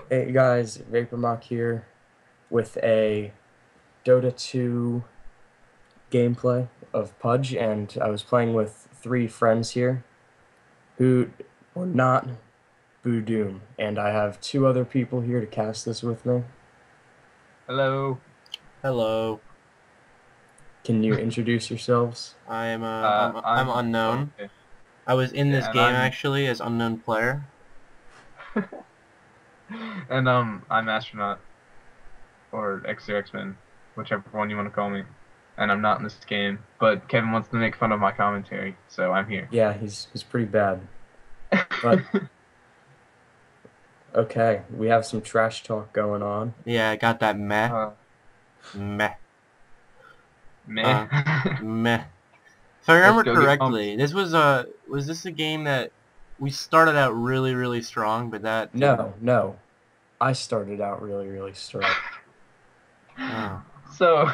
Hey guys, Vapormach here with a Dota 2 gameplay of Pudge, and I was playing with three friends here who were not Doom, and I have two other people here to cast this with me. Hello. Hello. Can you introduce yourselves? I'm unknown. Okay. I was in this Yeah, and game actually as unknown player. I'm astronaut or xzeroxman, whichever one you want to call me. And I'm not in this game, but Kevin wants to make fun of my commentary, so I'm here. Yeah, he's pretty bad. But okay, we have some trash talk going on. Yeah, I got that meh. uh, Meh. meh. Meh. If I Let's remember go get pumped. correctly, was this a game that we started out really strong, but that didn't. No, I started out really strong. Oh, So,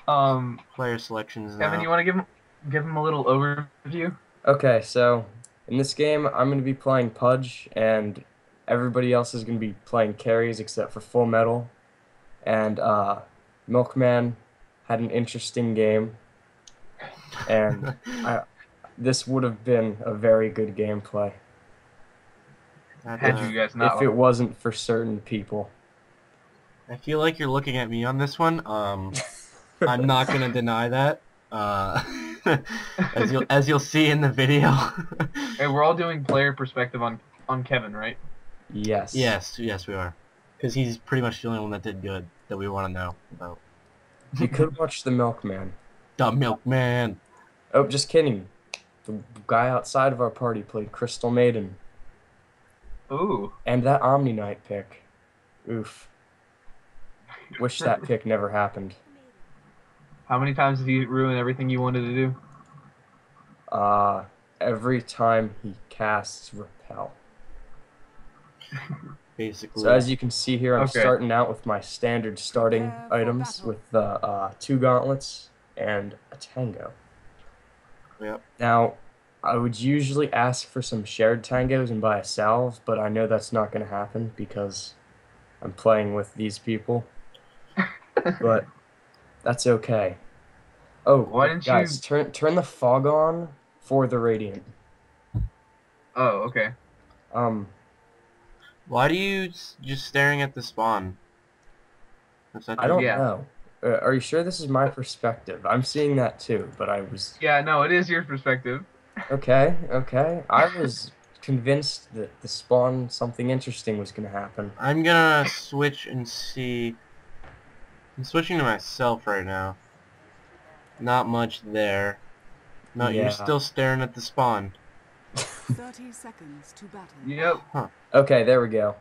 um, player selections Kevin, now. you want to give him a little overview? Okay, so in this game, I'm going to be playing Pudge, and everybody else is going to be playing carries except for Fullmetal. And Milkman had an interesting game, and I this would have been a very good gameplay Had you guys if not? it wasn't for certain people. I feel like you're looking at me on this one. I'm not gonna deny that. As you'll see in the video. Hey, we're all doing player perspective on Kevin, right? Yes. Yes, we are. Because he's pretty much the only one that did good that we want to know about. You could watch the Milkman. The Milkman. Oh, just kidding. The guy outside of our party played Crystal Maiden. Ooh. And that Omni Knight pick. Oof. Wish that pick never happened. How many times did he ruin everything you wanted to do? Every time he casts Repel. Basically. So as you can see here, I'm Okay. starting out with my standard starting items with the two gauntlets and a tango. Yep. Now, I would usually ask for some shared tangos and buy a salve, but I know that's not going to happen because I'm playing with these people. But that's okay. Oh, Why didn't guys, you? turn the fog on for the radiant. Oh, okay. Why do you just staring at the spawn? I don't Yeah. know. Are you sure this is my perspective? I'm seeing that too, but I was Yeah, no, it is your perspective. okay. I was convinced that the spawn something interesting was gonna happen. I'm gonna switch and see. I'm switching to myself right now. Not much there. No, you're Yeah. still staring at the spawn. 30 seconds to battle. Yep. Huh. Okay, there we go.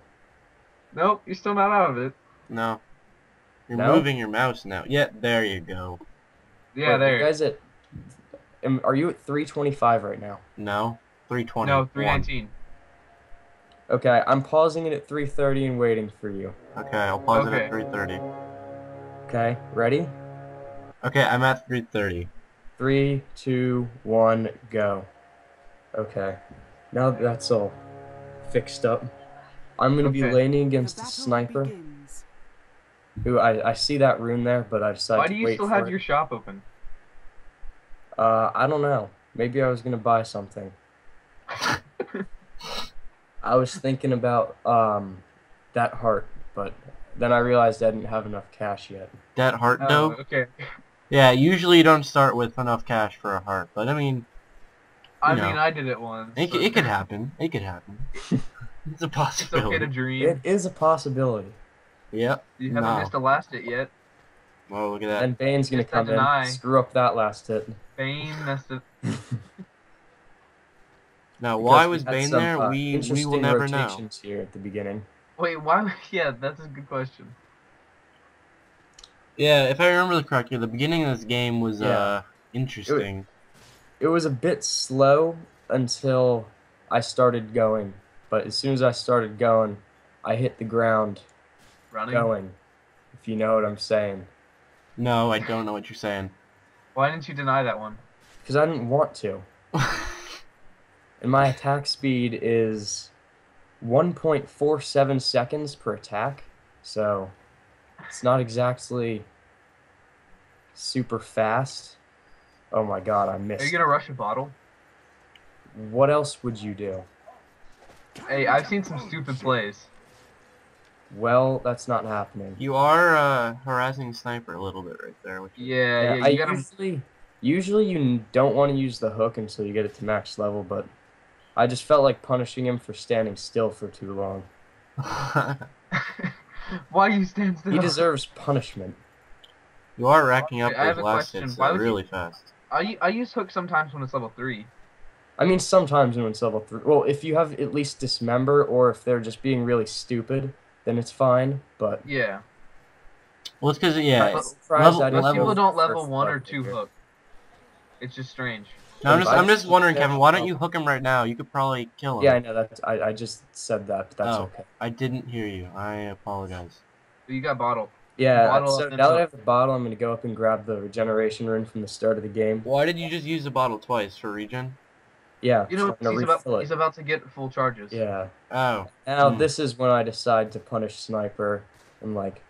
Nope, you're still not out of it. No. You're No? moving your mouse now. Yeah, there you go. Yeah, Wait, there. you guys are you at 325 right now? No. 320. No, 319. Okay, I'm pausing it at 330 and waiting for you. Okay, I'll pause it Okay. at 330. Okay, ready? Okay, I'm at 330. 3, 2, 1, go. Okay, now that that's all fixed up, I'm gonna be Okay. laning The against a battle sniper. begins. Who I see that rune there, but I decided Why to do you wait still for have it. your shop open? I don't know. Maybe I was gonna buy something. I was thinking about that heart, but then I realized I didn't have enough cash yet. That heart Oh, dough? okay. Yeah, usually you don't start with enough cash for a heart, but I mean, I know. mean, I did it once. it could happen. It could happen. It's a It's okay possibility. to It dream. is a possibility. Yep. You haven't No. missed a last hit yet. Well, look at that. Then Bane's gonna Just that come in, deny. screw up that last hit. Bane missed it. Now, Because why we was had Bane some, there? We will interesting never know. rotations here at the beginning. Wait, why? Yeah, that's a good question. Yeah, if I remember correctly, the beginning of this game was Yeah. interesting. It was a bit slow until I started going, but as soon as I started going, I hit the ground Running. going, if you know what I'm saying. No, I don't know what you're saying. Why didn't you deny that one? Because I didn't want to. And my attack speed is 1.47 seconds per attack, so it's not exactly super fast. Oh my god, I Are you missed. gonna rush a bottle? What else would you do? Hey, I've seen some stupid plays. Well, that's not happening. You are harassing Sniper a little bit right there. Which is... Yeah, I you gotta. usually you don't want to use the hook until you get it to max level, but I just felt like punishing him for standing still for too long. Why you stand still? He deserves punishment. You are racking up I have those a last question. hits Why would you- really fast. I use hook sometimes when it's level 3. I mean, sometimes when it's level 3. Well, if you have at least dismember, or if they're just being really stupid, then it's fine. But Yeah. Well, it's because yeah, I'm surprised I didn't Most people go don't for level first 1 or blood 2 here. hook. It's just strange. No, But I'm just wondering, yeah, Kevin. Why don't you hook him right now? You could probably kill him. Yeah, I know that. I just said that, but that's Oh, okay. I didn't hear you. I apologize. You got bottle. Yeah, Bottle so up and now that I hook. have the bottle, I'm gonna go up and grab the regeneration rune from the start of the game. Why did you just use the bottle twice for regen? Yeah, You know, so I'm gonna refill he's it. about to get full charges. Yeah. Oh. Now Hmm. this is when I decide to punish Sniper. I'm like,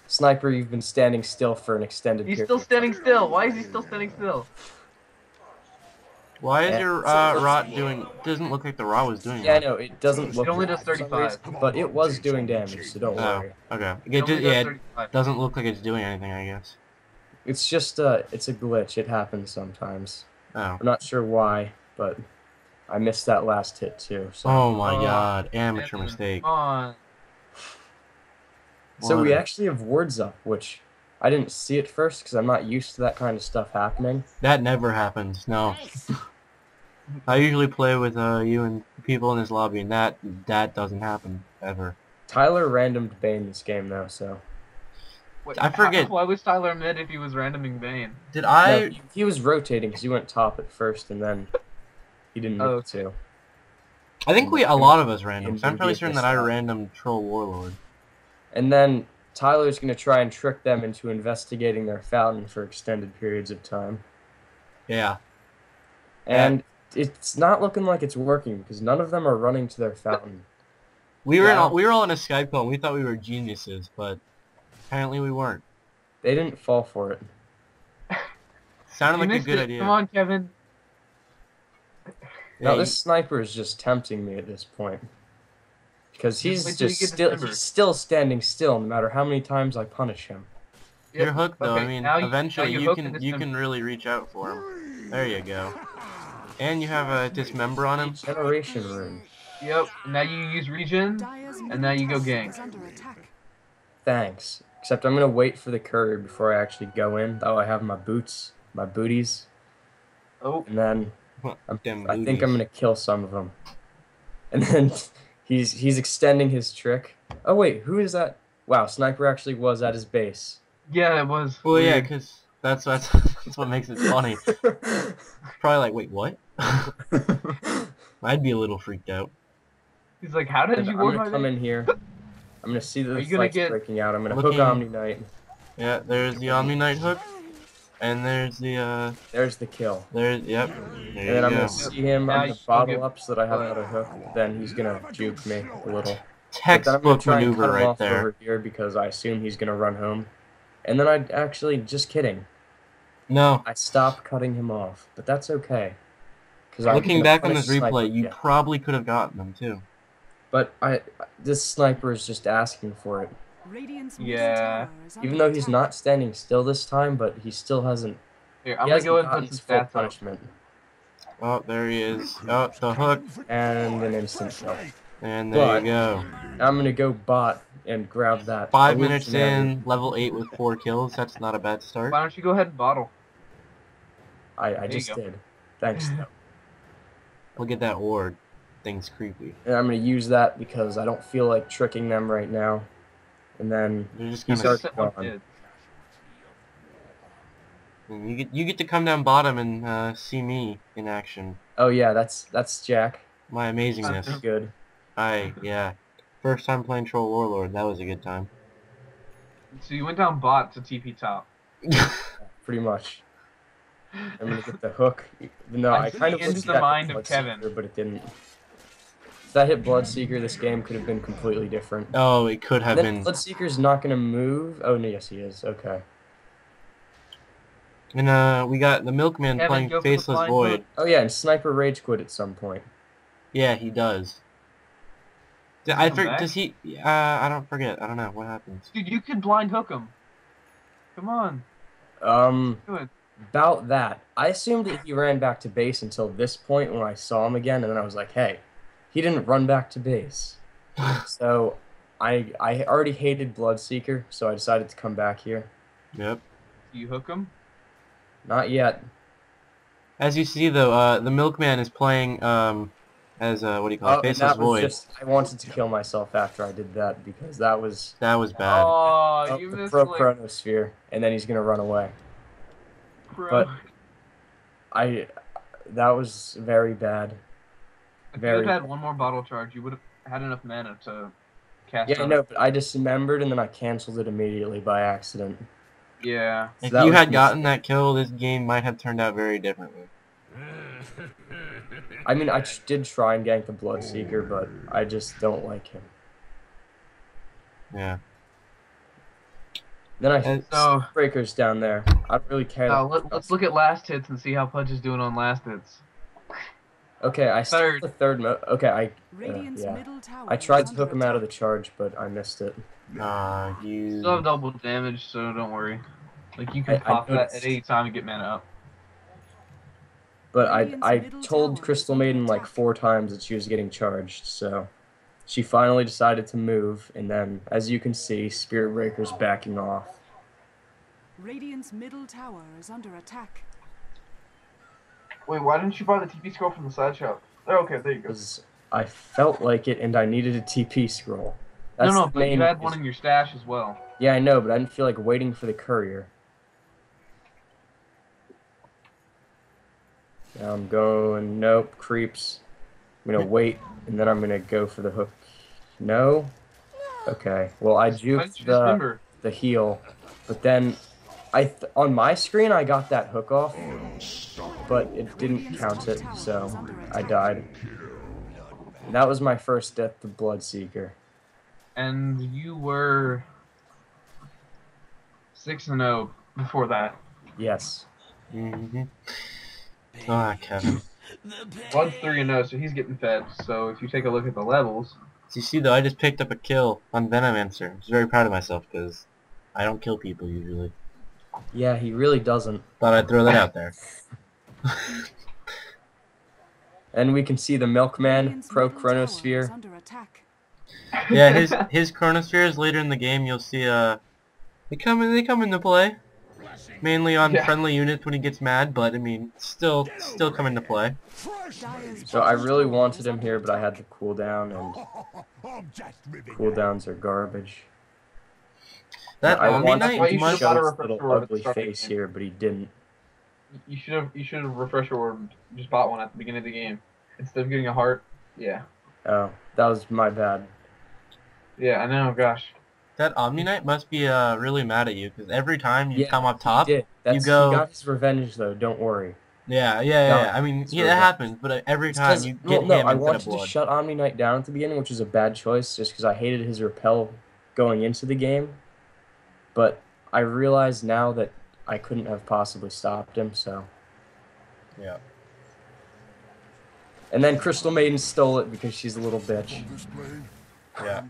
Sniper, you've been standing still for an extended He's period. still standing still. Why is he still standing still? Why is Yeah. your rot doing? Doesn't look like the rot was doing. Yeah, I much. know it doesn't look. It only like does for some 35. reason, but it was doing damage, so don't Oh, worry. okay. It It only just, does yeah, it 35. doesn't look like it's doing anything, I guess. It's just it's a glitch. It happens sometimes. Oh. I'm not sure why, but I missed that last hit too. So. Oh my Oh, god, amateur Anthony, mistake. Come on. So What we a- actually have wards up, which I didn't see at first because I'm not used to that kind of stuff happening. That never happens. No. I usually play with you and people in this lobby, and that doesn't happen ever. Tyler randomed Bane this game though, so Wait, I forget. Why was Tyler mid if he was randoming Bane? Did no, I? he was rotating because he went top at first and then he didn't need Oh. to. I think a lot of us random. So I'm fairly Immediate certain that I mistake. random Troll Warlord. And then Tyler's gonna try and trick them into investigating their fountain for extended periods of time. Yeah. And it's not looking like it's working because none of them are running to their fountain. We were Yeah. we were all in a Skype call. And we thought we were geniuses, but apparently we weren't. They didn't fall for it. Sounded You like a missed good it. idea. Come on, Kevin. Now Yeah, this sniper is just tempting me at this point. Because he's wait till you just get December. he's still standing still no matter how many times I punish him. You're Yep. hooked though. Okay, I mean, now eventually now you hooked in can December. really reach out for him. There you go. And you have a dismember on him. Generation rune. Yep. Now you use regen. Dyer's And now you go middle gank. tower is under attack. Thanks. Except I'm gonna wait for the courier before I actually go in. That way I have my boots, my booties, Oh. and then Them I think booties. I'm gonna kill some of them. And then he's extending his trick. Oh wait, who is that? Wow, Sniper actually was at his base. Yeah, it was. Well, yeah, weird. because that's that's what makes it funny. Probably like, wait, what? I'd be a little freaked out. He's like, how did I'm you ward gonna my come Bane? in here. I'm gonna see that Are the you gonna fight's get- breaking out. I'm gonna Looking- hook Omni Knight. Yeah, there's the Omni Knight hook, and there's the There's the kill. there's yep. There And you then I'm go. gonna see him. Now I'm you gonna still bottle get- up so that I have another hook. Then he's gonna juke me a little. But then I'm gonna Textbook try and maneuver cut him right off there. over here because I assume he's gonna run home. And then I actually just kidding. No, I stopped cutting him off, but that's okay. Because looking back on this replay, you probably could have gotten them too. But this sniper is just asking for it. Radiant's middle Yeah. tower is under Even though he's attack. not standing still this time, but he still hasn't. Here, He I'm gonna hasn't go and gotten put some his full stats up. punishment Oh, there he is. Oh, the hook, and an instant kill. and there But- you go. I'm gonna go bot and grab that. 5 minutes illusionary- in, level 8 with 4 kills. That's not a bad start. Why don't you go ahead and bottle? I you just go. did. Thanks. Though. Look at that ward. Thing's creepy. And I'm gonna use that because I don't feel like tricking them right now. And then They're just He's gonna. already Someone gone. did. You get to come down bottom and see me in action. oh yeah, that's Jack. My amazingness. Good. Yeah. First time playing Troll Warlord. That was a good time. So you went down bot to TP top. Pretty much. I'm gonna get the hook. No, I I kind of see looked into the at mind of like Kevin. secret, but it didn't. If I hit Bloodseeker, this game could have been completely different. Oh, it could have And then been. Bloodseeker's not gonna move. Oh no, yes he is. Okay. And we got the Milkman Kevin, playing go for the Faceless blind Void. hook. Oh yeah, and Sniper rage quit at some point. Yeah, he does. Does I he come forget. back? Does he? I don't forget. I don't know what happens. Dude, you could blind hook him. Come on. Do it. About that, I assumed that he ran back to base until this point when I saw him again, and then I was like, hey, he didn't run back to base. So I already hated Bloodseeker, so I decided to come back here. Yep. Do you hook him? Not yet. As you see, though, the Milkman is playing as what do you call it? And Faceless that was Void. just, I wanted to kill myself after I did that because that was That was bad. Oh, you the missed pro like chronosphere, and then he's gonna run away. pro. But that was very bad. If you Very. had had one more bottle charge, you would have had enough mana to cast Yeah, I out. know, but I dismembered and then I canceled it immediately by accident. Yeah. So If that you was had gotten mistake. that kill, this game might have turned out very differently. I mean, I did try and gank the Bloodseeker, but I just don't like him. Yeah. Then I And so- breakers down there. I don't really care. Now let's look at last hits and see how Pudge is doing on last hits. Okay, I started Third. the third Okay, Radiant's yeah. middle tower I tried is to hook under him out of the attack. charge, but I missed it. Still have You. double damage, so don't worry. Like you can I pop that noticed. at any time and get mana up. But Radiant's I middle told tower Crystal is under Maiden like attack. 4 times that she was getting charged, so she finally decided to move, and then, as you can see, Spirit Breaker's backing off. Radiant's middle tower is under attack. Wait, why didn't you buy the TP scroll from the side shop? Oh, okay, there you go. Because I felt like it, and I needed a TP scroll. That's No, the but main you had one reason. in your stash as well. Yeah, I know, but I didn't feel like waiting for the courier. Now I'm going, nope, creeps. I'm gonna wait, and then I'm gonna go for the hook. No? Okay, well I Why didn't juked you dismember? the heal, but then on my screen I got that hook off, but it didn't count it, so I died. And that was my first death to Bloodseeker. And you were 6-0 before that. Yes. Mm-hmm. Ah, Kevin. Bud's 3-0, so he's getting fed. So if you take a look at the levels, So you see, though, I just picked up a kill on Venomancer. I was very proud of myself because I don't kill people usually. Yeah, he really doesn't. Thought I'd throw that out there. And we can see the Milkman, Radiant's Pro middle tower is Chronosphere. under attack. Yeah, his Chronospheres later in the game, you'll see they come into play. Mainly on Yeah. friendly units when he gets mad, but I mean, still come into play. Dire's So I bottom really tower wanted is him under here, but I had attack. the cooldown, and cooldowns are garbage. That I Omni wanted Knight why to you must. should've got a show his refresh little orb at the ugly start of the face game. here, but he didn't. you should have refresher orb just bought one at the beginning of the game instead of getting a heart. Yeah, Oh, that was my bad. yeah, I know. Gosh, That Omni Knight must be really mad at you because every time you Yeah, come up top, He did. you That's, go. He got his revenge, though. Don't worry. Yeah. I mean, It's yeah, revenge. that happens, but every It's time 'cause- you well, get no, him I instead wanted of to blood. shut Omni Knight down at the beginning, which was a bad choice, just because I hated his repel going into the game. But I realize now that I couldn't have possibly stopped him, so. Yeah. And then Crystal Maiden stole it because she's a little bitch. Yeah.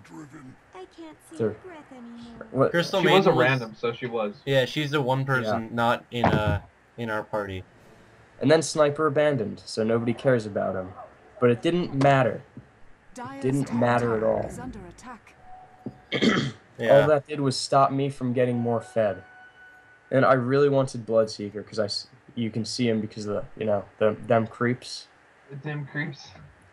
I can't see Sure. your breath anymore. What? Crystal she Maiden was a random, so she was. Yeah, she's the one person not in our party. And then Sniper abandoned, so nobody cares about him. But it didn't matter. Dire's Didn't top matter at tower all. is under attack. Yeah. All that did was stop me from getting more fed. And I really wanted Bloodseeker because you can see him because of them creeps. The dim creeps.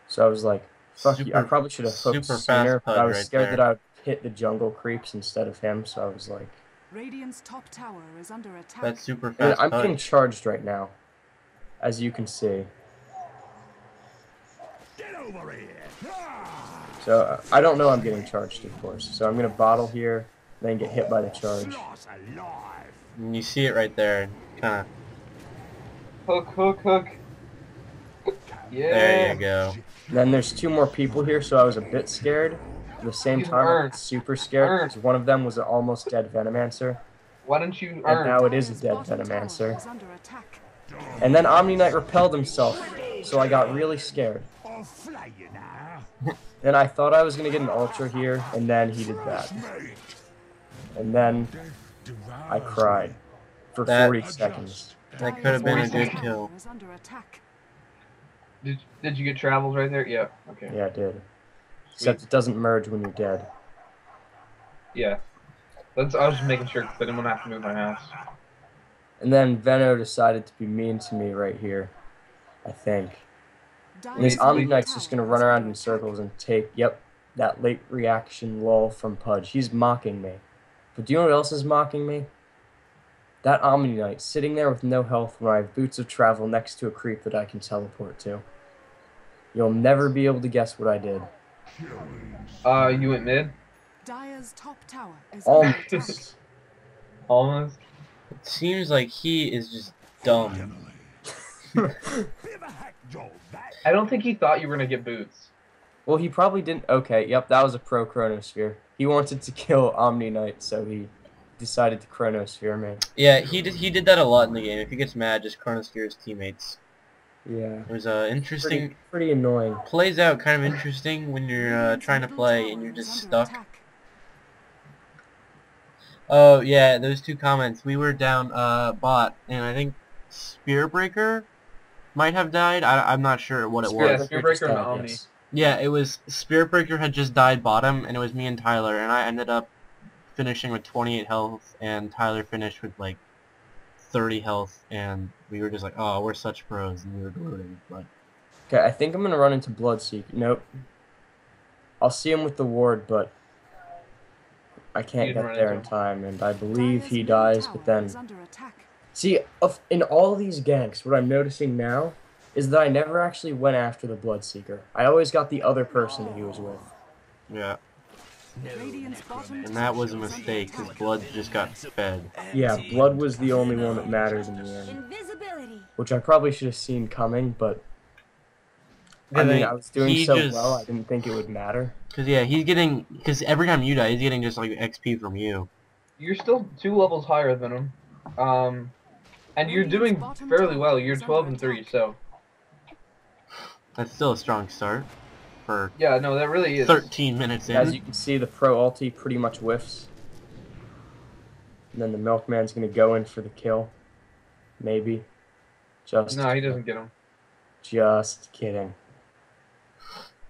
So I was like, fuck you. I Super- probably should have hooked super sooner, fast but I Pudge was right scared there. that I would hit the jungle creeps instead of him, so I was like... Radiant's top tower is under attack. That's super And fast. I'm getting Pudge. charged right now, as you can see. So I don't know I'm getting charged, of course. So I'm going to bottle here, then get hit by the charge. And you see it right there. Kind of. Hook. Yeah. There you go. Then there's 2 more people here, so I was a bit scared. At the same You time, I earned. was super scared Earned. because one of them was an almost dead Venomancer. Why don't you And earn? now it is a Dire's dead bottom tower Venomancer. is under attack. And then Omni Knight repelled himself, so I got really scared. And I thought I was going to get an Ultra here, and then he did that. And then I cried for That- 40 seconds. That could have been a good Dire's kill. tower is under attack. Did you get travels right there? Yeah. Okay. Yeah, I did. Except it doesn't merge when you're dead. Yeah. I was just making sure because I didn't want to have to move my house. And then Veno decided to be mean to me right here, I think. And this Dire's Omni middle Knight's just tower going to is run around under in attack. circles and take, yep, that late reaction lull from Pudge. He's mocking me. But do you know what else is mocking me? That Omni Knight sitting there with no health when I have boots of travel next to a creep that I can teleport to. You'll never be able to guess what I did. You went mid? Dire's top tower is under attack. Almost. Almost. It seems like he is just dumb. I don't think he thought you were gonna get boots. Well, he probably didn't. Okay, yep, that was a pro Chronosphere. He wanted to kill Omni Knight, so he decided to Chronosphere me. Yeah, he did that a lot in the game. If he gets mad, just Chronosphere his teammates. Yeah. It was interesting. Pretty annoying. Plays out kind of interesting when you're trying to play and you're just stuck. Oh yeah, those 2 comments. We were down bot, and I think Spearbreaker might have died. I'm not sure what it Yeah, was. Spearbreaker just and died, Omni. yes. Yeah, it was Spearbreaker had just died bottom, and it was me and Tyler, and I ended up finishing with 28 health, and Tyler finished with like 30 health, and we were just like, oh, we're such pros, and we were gloating. But Okay, I think I'm gonna run into Bloodseeker. Nope. I'll see him with the ward, but I can't You'd get run there into in time, and I believe Dire's he middle dies, tower but then... is under attack. See, in all these ganks, what I'm noticing now is that I never actually went after the Bloodseeker. I always got the other person that he was with. yeah, Radiant's bottom and that was a tower is under mistake, because attack. Blood just got fed. Yeah, Blood was the only one that mattered in the end. Invisibility. Which I probably should have seen coming, but... I Yeah, mean, I was doing he so just- well, I didn't think it would matter. Because yeah, because every time you die, he's getting just like XP from you. You're still 2 levels higher than him. And you're doing fairly well. You're 12 and 3, so That's still a strong start for yeah, no, that really is. 13 minutes in. As you can see, the pro ulti pretty much whiffs. And then the Milkman's gonna go in for the kill. Maybe. Just No, he doesn't get him. Just kidding.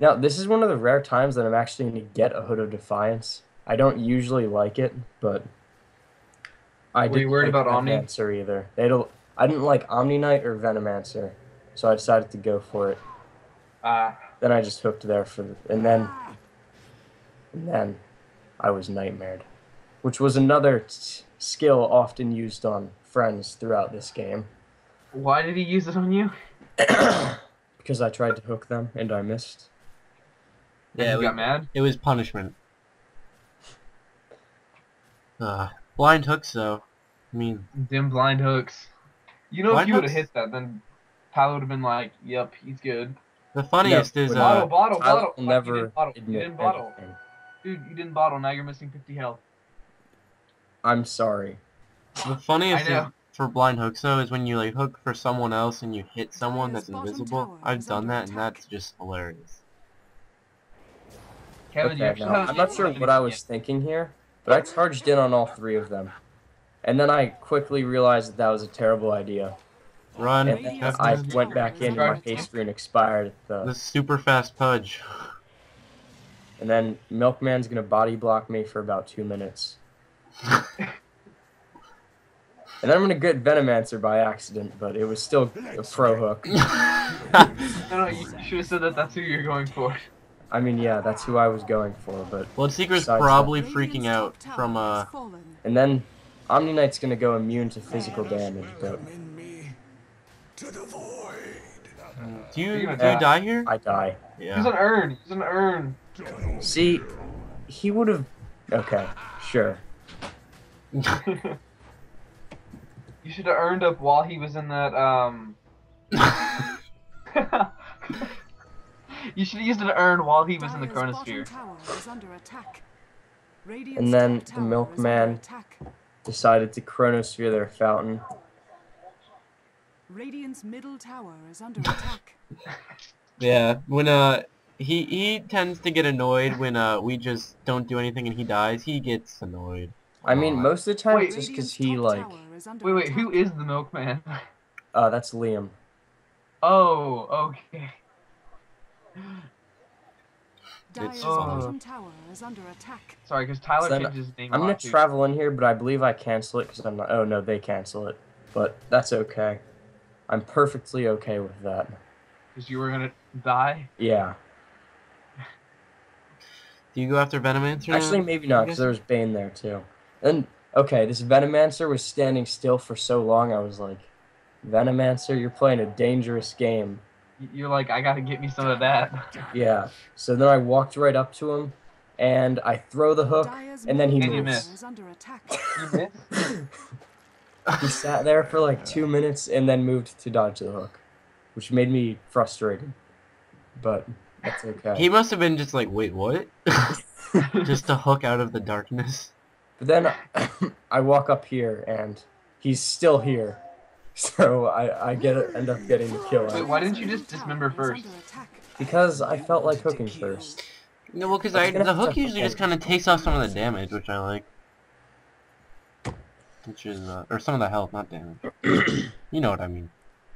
Now, this is one of the rare times that I'm actually going to get a Hood of Defiance. I don't usually like it, but I Were you worried like about Omni? Venomancer either. I didn't like Omni Knight or Venomancer, so I decided to go for it. Then I just hooked there and then I was nightmared, which was another skill often used on friends throughout this game. Why did he use it on you? Because I tried to hook them and I missed. Yeah, you got mad? It was punishment. Blind hooks, though. I mean, Dim blind hooks. You know, if Blind you would have hooks? hit that, then Tyler would have been like, "Yep, he's good." the funniest is Bottle, bottle, Tyler bottle. will Fuck, never you didn't bottle. You admit didn't bottle. anything. Dude, you didn't bottle. Now you're missing 50 health. I'm sorry. the funniest I know. is, for blind hooks though is when you like hook for someone else and you hit someone that's Dire's bottom invisible. tower I've is done under that and attack. that's just hilarious. Kevin, you Okay, actually now, have I'm not sure what I was thinking here, but I charged in on all 3 of them. And then I quickly realized that was a terrible idea. Run, And then Kevin. I went back in and my haste rune expired at The the... super fast Pudge. And then Milkman's gonna body block me for about 2 minutes. And then I'm gonna get Venomancer by accident, but it was still a pro hook. No, you should have said that that's who you're going for. I mean, yeah, that's who I was going for, but... Bloodseeker's Besides probably Radiant's freaking out top from tower has fallen. And then Omni Knight's gonna go immune to physical damage, but Do you gonna die here? I die. He's Yeah. an urn. He's an urn. See, he would have... Okay, sure. You should have earned up while he was in that, You should have used an urn while he was in the Dire's bottom chronosphere. tower is under attack. Radiant's And then top the tower is under milkman attack. decided to chronosphere their fountain. Radiant's middle tower is under attack. Yeah, when he tends to get annoyed when we just don't do anything and he dies. He gets annoyed. I mean, lot. most of the time Wait. it's just because Radiant's he, top like, tower is under Wait, who attack. is the milkman? that's Liam. Oh, okay. Dire's Oh. bottom tower is under attack. Sorry, because Tyler So then changed his name. I'm a gonna lot, too. travel in here, but I believe I cancel it because I'm not. Oh no, they cancel it, but that's okay. I'm perfectly okay with that. Because you were gonna die. Yeah. Do you go after Venomancer? Actually, maybe not, because there was Bane there too. And okay, this Venomancer was standing still for so long. I was like, Venomancer, you're playing a dangerous game. You're like, I gotta get me some of that. Yeah. So then I walked right up to him, and I throw the hook, Dire's and then he middle you moves. miss. tower is under attack. You missed? He sat there for like 2 minutes and then moved to dodge the hook, which made me frustrated. But that's okay. He must have been just like, wait, what? Just a hook out of the darkness. But then I walk up here and he's still here, so I end up getting the kill. Wait, why didn't you just dismember first? Because I felt like hooking first. No, well, because I was gonna the have hook to- usually just kind of takes off some of the damage, which I like. Which is, or some of the health, not damage. You know what I mean.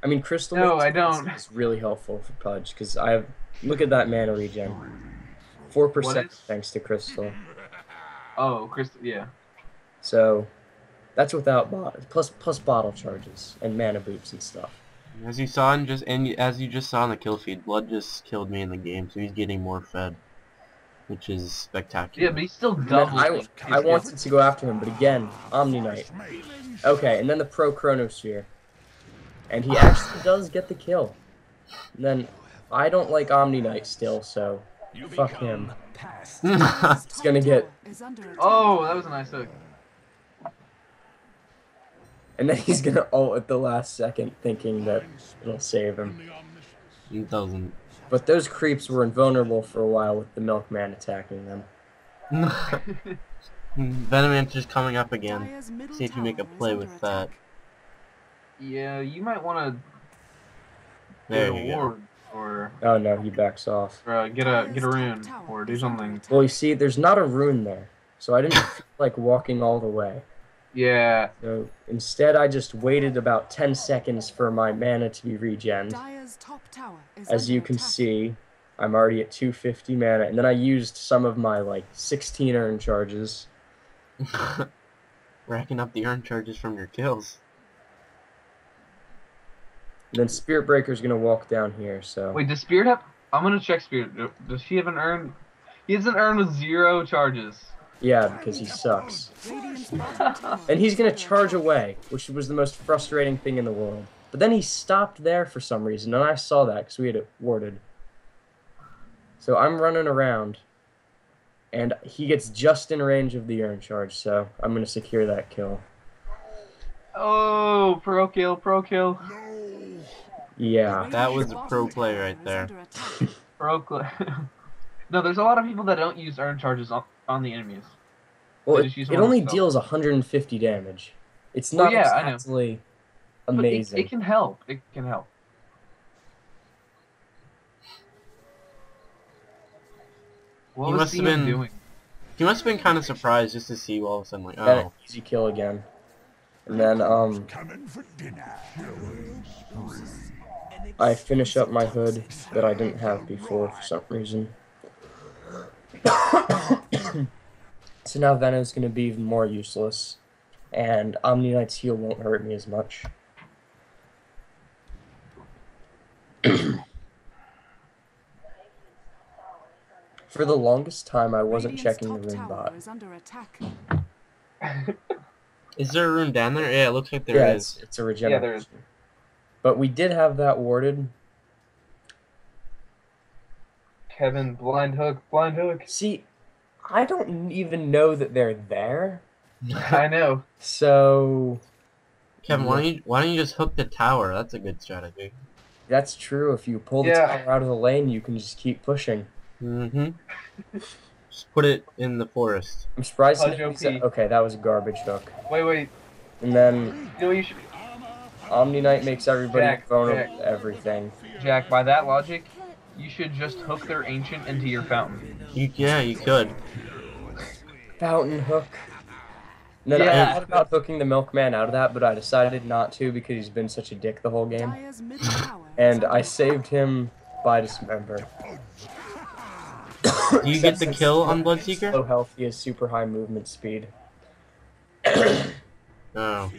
I mean, crystal No, mix I don't. is really helpful for Pudge because I have. Look at that mana regen. 4% What is- thanks to crystal. Oh, Crystal, yeah. So that's without plus bottle charges and mana boots and stuff. As you saw in as you just saw in the kill feed, Blood just killed me in the game, so he's getting more fed, which is spectacular. Yeah, but he's still And then doubling. I wanted to go after him, but again, Omni Knight. Okay, and then the Pro Chronosphere. And he actually does get the kill. And then I don't like Omni Knight still, so fuck him. It's gonna get- Oh, that was a nice hook. And then he's gonna ult at the last second, thinking that it'll save him. It doesn't. But those creeps were invulnerable for a while with the Milkman attacking them. Venomancer's coming up again. See if you make a play with that. Yeah, you might want to There get a you go. ward or Oh no, he backs off. get a rune or do something. Well, you see, there's not a rune there, so I didn't feel like walking all the way. Yeah. So instead, I just waited about 10 seconds for my mana to be regened. As you can see, I'm already at 250 mana, and then I used some of my like 16 urn charges. Racking up the urn charges from your kills. And then Spirit Breaker's gonna walk down here, so Wait, does Spirit have? I'm gonna check Spirit. Does he have an urn? He has an urn with 0 charges. yeah, because he sucks. And he's gonna charge away, which was the most frustrating thing in the world. But then he stopped there for some reason, and I saw that because we had it warded. So I'm running around, and he gets just in range of the urn charge, so I'm gonna secure that kill. Oh, pro kill, pro kill, Yeah. That was a pro play right there. pro kill. No, there's a lot of people that don't use urn charges on the enemies. Well, They it, just use it one only themselves. deals 150 damage. It's Well, not yeah, I know. exactly But amazing. it can help. It can help. What He was must have Steven been- doing? He must have been kind of surprised just to see all of a sudden like, Got an oh, easy kill again. And then I finish up my hood that I didn't have before for some reason. So now Venom's gonna be even more useless, and Omni Knight's heal won't hurt me as much. For the longest time, I wasn't checking the rune bot. is there a rune down there? Yeah, it looks like there Yeah, is. it's a regeneration. there is. But we did have that warded. Kevin, blind hook, blind hook. See, I don't even know that they're there. I know. So Kevin, why don't you just hook the tower? That's a good strategy. That's true. If you pull the Yeah. tower out of the lane, you can just keep pushing. Mm-hmm. Just put it in the forest. I'm surprised. Pudge nobody's- OP. Okay, that was a garbage hook. Wait. And then You know what you should... Omni Knight makes everybody Jack, vulnerable to everything. Jack, by that logic, you should just hook their ancient into your fountain. Yeah, you could. Fountain hook. And then Yeah. I thought about hooking the milkman out of that, but I decided not to because he's been such a dick the whole game. Dire's middle tower is And under I attack. saved him by dismember. Do you get the kill on Bloodseeker? Low health, he has super high movement speed. Oh.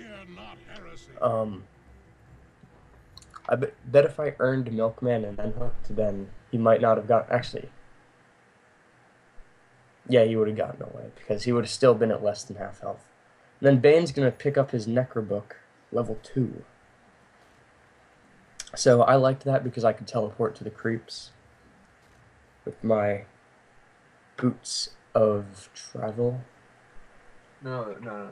I bet if I earned Milkman and then hooked, then he might not have gotten. Actually, yeah, he would have gotten away because he would have still been at less than half health. And then Bane's gonna pick up his Necrobook, level 2. So I liked that because I could teleport to the creeps with my boots of travel. No.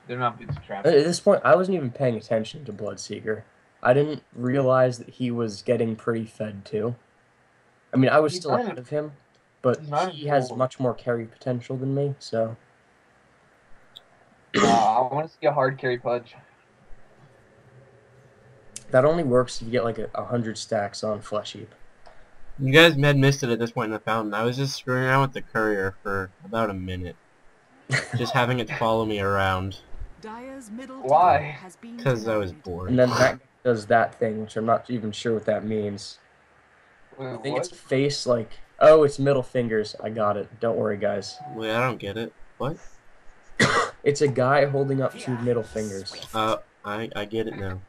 They're not boots of At travel. this point, I wasn't even paying attention to Bloodseeker. I didn't realize that he was getting pretty fed too. I mean, I was He's still not ahead even- of him, but he's not he even has full. much more carry potential than me, so... I want to see a hard carry Pudge. That only works if you get like 100 stacks on Flesh Heap. You guys missed it at this point in the fountain. I was just screwing around with the courier for about a minute. Just having it follow me around. Dire's middle Why? tower has been Because I was denied. bored. And then that does that thing, which I'm not even sure what that means. Wait, I think what? it's face like... Oh, it's middle fingers. I got it. Don't worry, guys. Wait, I don't get it. What? It's a guy holding up 2 middle fingers. I get it now.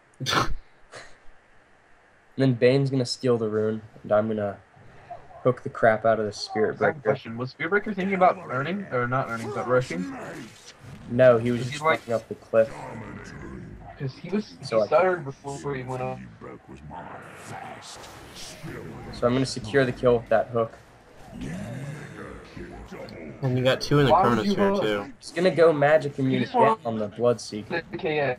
And then Bane's gonna steal the rune, and I'm gonna hook the crap out of the Spirit Second Breaker. question: was Spearbreaker thinking about earning or not earning, but rushing? No, he was Is he just like- walking up the cliff. Because he So I- stuttered before he went up. So I'm gonna secure the kill with that hook. And you got 2 in the Why would you chronosphere hook? too. He's gonna go magic immune just again want- on the Bloodseeker. The KX.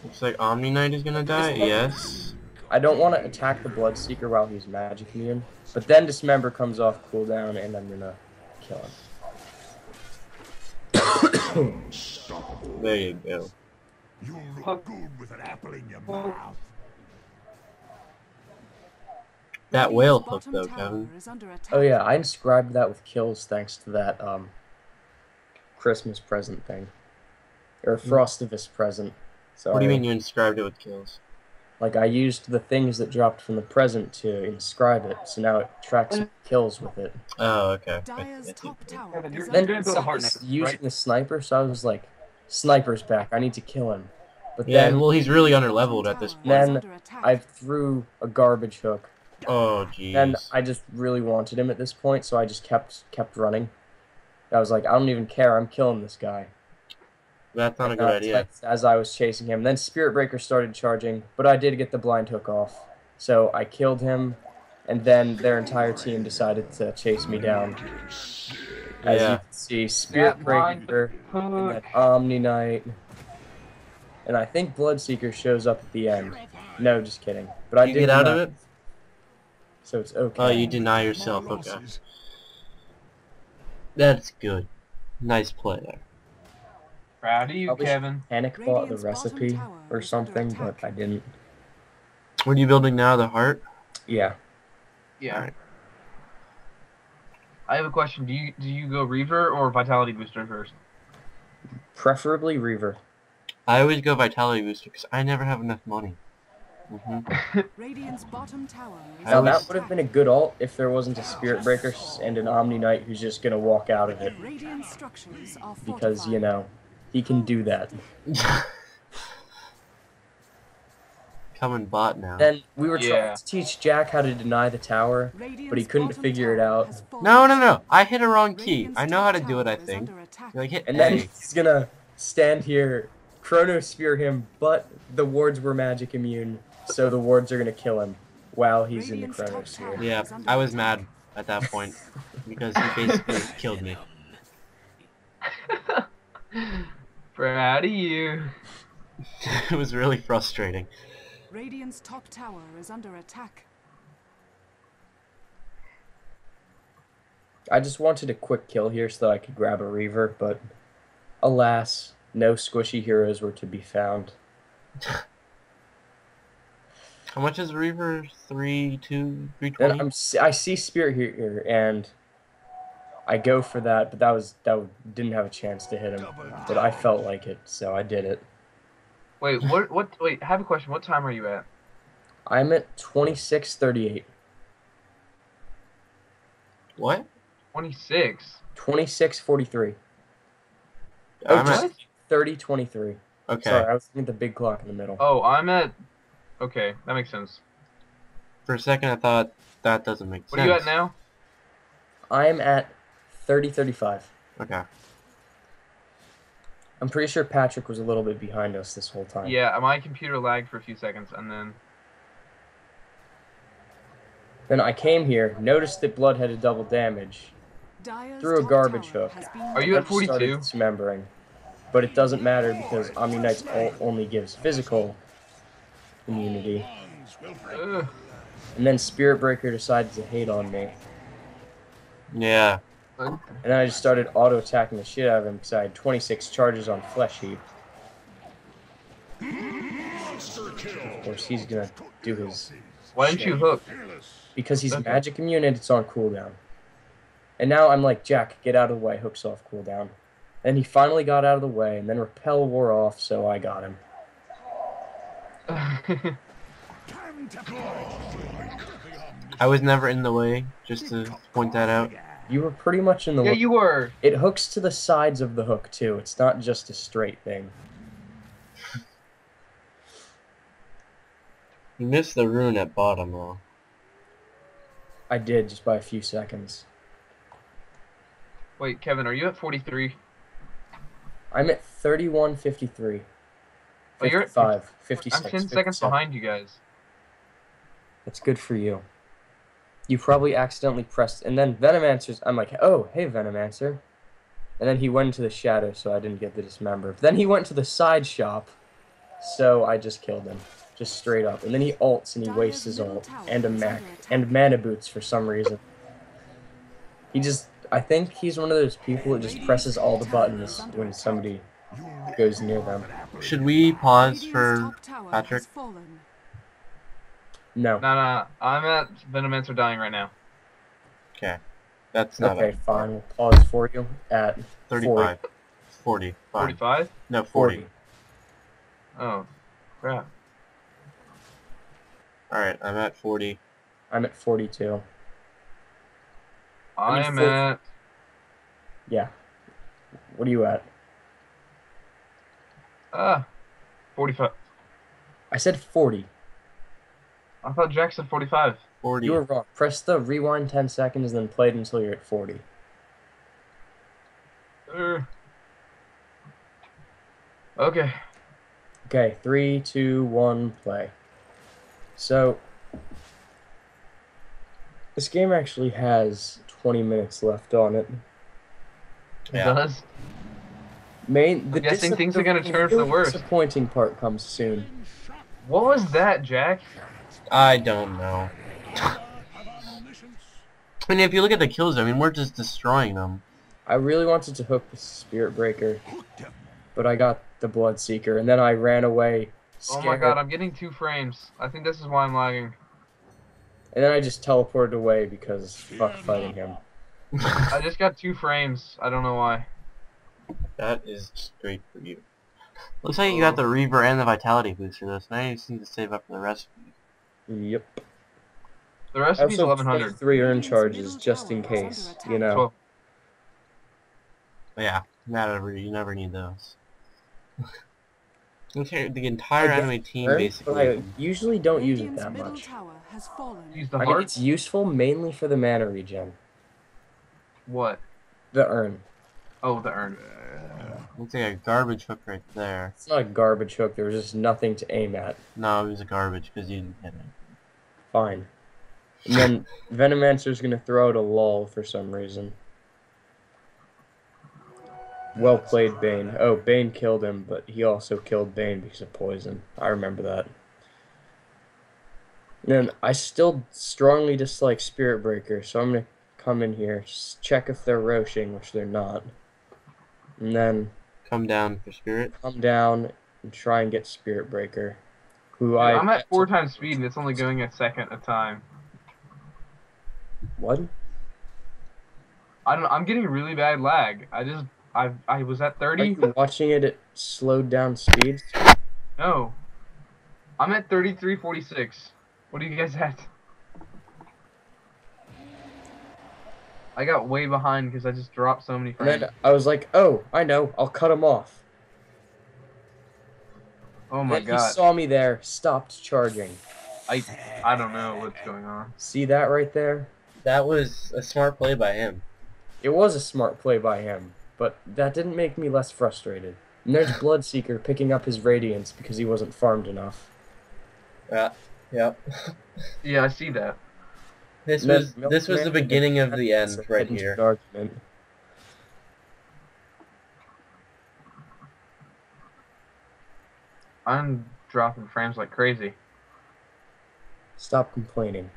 Looks like Omni Knight is gonna die. Yes. I don't want to attack the Bloodseeker while he's magic immune, but then Dismember comes off cooldown and I'm gonna kill him. There you go. That whale hook Bottom though, tower Kevin. is under attack. Oh yeah, I inscribed that with kills thanks to that Christmas present thing. Or Frostivus present. Sorry. What do you mean you inscribed it with kills? Like I used the things that dropped from the present to inscribe it, so now it tracks kills with it. Oh, okay. Dire's top tower Kevin, is you're Then under gonna build a attack. heart someone's necklace, using right? the sniper, so I was like, sniper's back, I need to kill him. But Yeah, then well, he's really underleveled at this point. Then I threw a garbage hook. Oh, jeez. Then I just really wanted him at this point, so I just kept running. I was like, I don't even care, I'm killing this guy. That's not a good idea. As I was chasing him. Then Spirit Breaker started charging, but I did get the blind hook off. So I killed him, and then their entire team decided to chase me down. As you Yeah. can see, Spirit Yeah, blind Breaker, and then Omni Knight, and I think Bloodseeker shows up at the end. No, just kidding. But I You did get out of not- it? So it's okay. Oh, you deny yourself. Okay. That's good. Nice play there. Proud of you, Probably Kevin. Panic bought the Radiant's recipe bottom tower or is under something, but attack. I didn't. What are you building now? The heart? Yeah. Yeah. Alright. I have a question. Do you go Reaver or Vitality Booster first? Preferably Reaver. I always go Vitality Booster because I never have enough money. Radiant's bottom tower is Now under that would have been a good ult if there wasn't a Spirit Breaker and an Omni Knight who's just gonna walk out of it. Radiant structures are Because, you fortified. know, he can do that. Coming bot now. Then we were Yeah. trying to teach Jack how to deny the tower, but he couldn't figure it out. No. I hit a wrong key. I know how to do it, I think. Like, hit And then A. he's gonna stand here, Chronosphere him, but the wards were magic immune, so the wards are gonna kill him while he's in the Chronosphere. Yeah, I was mad at that point because he basically killed me. Proud of you. It was really frustrating. Radiant's top tower is under attack. I just wanted a quick kill here so that I could grab a Reaver, but alas, no squishy heroes were to be found. How much is Reaver? 320? Then I see Spirit here, and I go for that, but that didn't have a chance to hit him. But I felt like it, so I did it. Wait, wait, I have a question. What time are you at? I'm at 26:38. What? 26. 26:43. I'm Oh, just at, 30:23. okay. Sorry, I was looking at the big clock in the middle. Oh, I'm at... Okay, that makes sense. For a second I thought that doesn't make sense. What are you at now? I'm at 30:35. Okay. I'm pretty sure Patrick was a little bit behind us this whole time. Yeah, my computer lagged for a few seconds, and then... Then I came here, noticed that Blood had a double damage, Dire's threw a top garbage tower hook. has been Are you at and started 42? dismembering. But it doesn't matter because Omni Knight's ult only gives physical immunity. Ugh. And then Spirit Breaker decided to hate on me. Yeah. And then I just started auto-attacking the shit out of him because I had 26 charges on Flesh Heap. Of course, he's gonna do his Why didn't you hook? because he's Okay. magic immune and it's on cooldown. And now I'm like, Jack, get out of the way, hook's off cooldown. And he finally got out of the way, and then Repel wore off, so I got him. I was never in the way, just to point that out. You were pretty much in the Yeah, way. you were. It hooks to the sides of the hook, too. It's not just a straight thing. You missed the rune at bottom, though. I did, just by a few seconds. Wait, Kevin, are you at 43? I'm at 31:53. Oh, you're at 55, 56, I'm 10 seconds 57. behind you guys. That's good for you. You probably accidentally pressed, and then Venomancer's, I'm like, oh, hey, Venomancer. And then he went into the shadow, so I didn't get the dismember. But then he went to the side shop, so I just killed him. Just straight up. And then he ults, and he wastes his ult, and a mech, and mana boots for some reason. He just, I think he's one of those people that just presses all the buttons when somebody goes near them. Should we pause Radiant's for top tower Patrick? has fallen. No. No, I'm at Venomancer dying right now. Okay. That's not Okay, a fine. We'll pause for you at 35. 40. Fine. 45? No, 40. 40. Oh, crap. Alright, I'm at 40. I'm at 42. I mean, am full- at... Yeah. What are you at? 45. I said 40. I thought Jack said 45. 40. You were wrong. Press the rewind 10 seconds, then play it until you're at 40. Okay. Okay, 3, 2, 1, play. So, this game actually has 20 minutes left on it. It Yeah. does? The guessing things are gonna turn for the really worst. disappointing part comes soon. What was that, Jack? I don't know. I mean, if you look at the kills, I mean, we're just destroying them. I really wanted to hook the Spirit Breaker, but I got the Bloodseeker, and then I ran away Oh scared, my god, I'm getting 2 frames. I think this is why I'm lagging. and then I just teleported away because fuck fighting him. I just got 2 frames. I don't know why. That is great for you. Looks like you got the Reaver and the Vitality booster, though, so now you just need to save up for the recipe. Yep. The I recipe's also have 1100. 3 earn Radiant's charges middle just in tower is case, under you attack. know. 12. But yeah, you never need those. Okay, the entire I get enemy team But I basically. usually don't use it Radiant's that middle much. tower has fallen. Use the I mean, heart? it's useful mainly for the mana regen. What? The urn. Oh, the urn. Looks like a garbage hook right there. It's not a garbage hook, there was just nothing to aim at. No, it was a garbage because you didn't hit it. Fine. And then Venomancer's gonna throw out a lull for some reason. Well played, Bane. Oh, Bane killed him, but he also killed Bane because of poison. I remember that. And then I still strongly dislike Spirit Breaker, so I'm gonna come in here, check if they're roaching, which they're not. And then Come down for spirit. come down and try and get Spirit Breaker. Who Dude, I I'm at 4 times speed and it's only going a second a time. What? I don't know, I'm getting really bad lag. I was at Are 30. you watching it at slowed down speeds? No. I'm at 33:46. What are you guys at? I got way behind because I just dropped so many And frames. then I was like, oh, I know, I'll cut him off. Oh my Then he god. saw me there, stopped charging. I don't know what's going on. See that right there? That was a smart play by him. It was a smart play by him, but that didn't make me less frustrated. And there's Bloodseeker picking up his Radiance because he wasn't farmed enough. Yep. Yeah, I see that. This And then was the Milkman beginning of the end has a right hidden here. argument. I'm dropping frames like crazy. Stop complaining.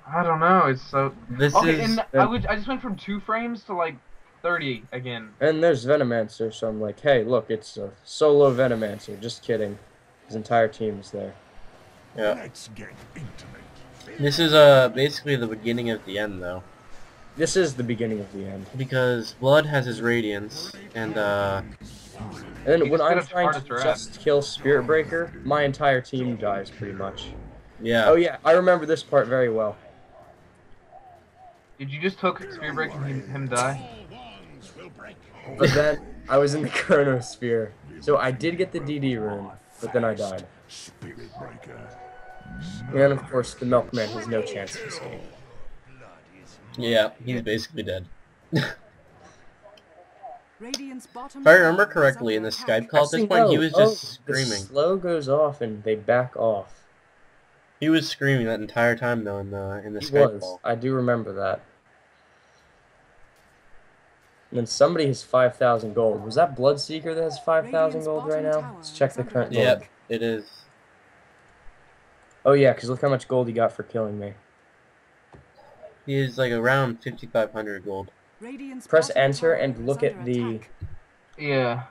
I don't know. It's so This okay. is And I just went from 2 frames to like 30 again. And there's Venomancer, so I'm like, hey, look, it's a solo Venomancer. Just kidding. His entire team's there. yeah. Let's get intimate. This is basically the beginning of the end though, This is the beginning of the end. because Blood has his Radiance, and And then You when just I'm gotta trying target to your just kill Spirit Breaker, my entire team dies pretty much. yeah. Oh yeah, I remember this part very well. Did you just hook Spear Break and him die? But then I was in the Chronosphere, so I did get the DD rune, but then I died. Spirit breaker. And then of course the Milkman has no chance of escape. Yeah, he's basically dead. Radiant's bottom If I remember tower is correctly, in under the attack. Skype call at this point, he was just The screaming. slow goes off and they back off. He was screaming that entire time though in the He Skype was. call. I do remember that. And then somebody has 5,000 gold. Was that Bloodseeker that has 5,000 gold right now? Let's check the current gold. Yep, it is. Oh yeah, because look how much gold he got for killing me. He is like around 5,500 gold. Radiant's Press bottom enter tower and is look under at the attack. Yeah.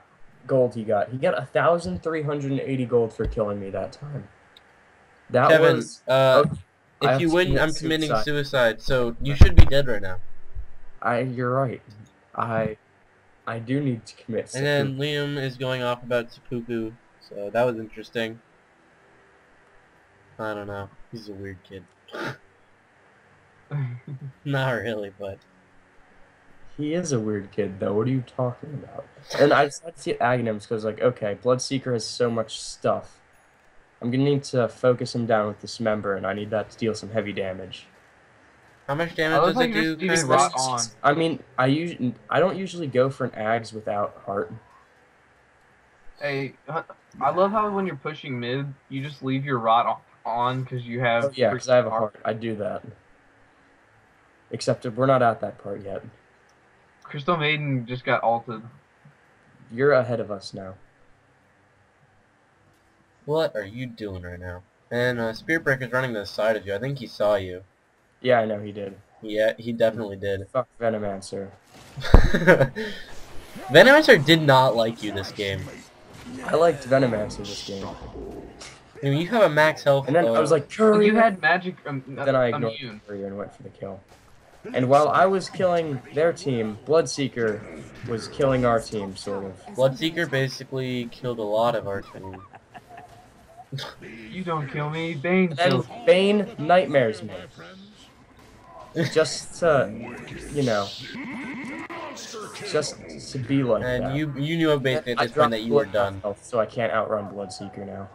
gold he got. He got 1,380 gold for killing me that time. That Kevin, was... I if have you to win, commit I'm committing suicide. suicide, so you should be dead right now. You're right. I do need to commit And then Liam is going off about seppuku, so that was interesting. I don't know. He's a weird kid. Not really, but... He is a weird kid, though. What are you talking about? And I decided to see Aghanims because, like, okay, Bloodseeker has so much stuff. I'm gonna need to focus him down with Dismember, and I need that to deal some heavy damage. How much I damage love does how it you're do? just leaving currently? Rot on. I mean, I don't usually go for an Ags without heart. Hey, I love how when you're pushing mid, you just leave your rot on because you have. Oh, yeah, because I have a heart. I do that. Except we're not at that part yet. Crystal Maiden just got ulted. You're ahead of us now. What are you doing right now? And Spirit Breaker's running to the side of you. I think he saw you. Yeah, I know he did. Yeah, he definitely did. Fuck Venomancer. Venomancer did not like you this game. I liked Venomancer this game. I mean, you have a max health. And then I was like, Courier! You had magic. Then I ignored immune. Courier and went for the kill. And while I was killing their team, Bloodseeker was killing our team, sort of. Bloodseeker basically killed a lot of our team. You don't kill me, Bane And kills. Bane nightmares me. Just to, you know, just to be like And that. you knew basically at I this point dropped that you were below done. half health, so I can't outrun Bloodseeker now.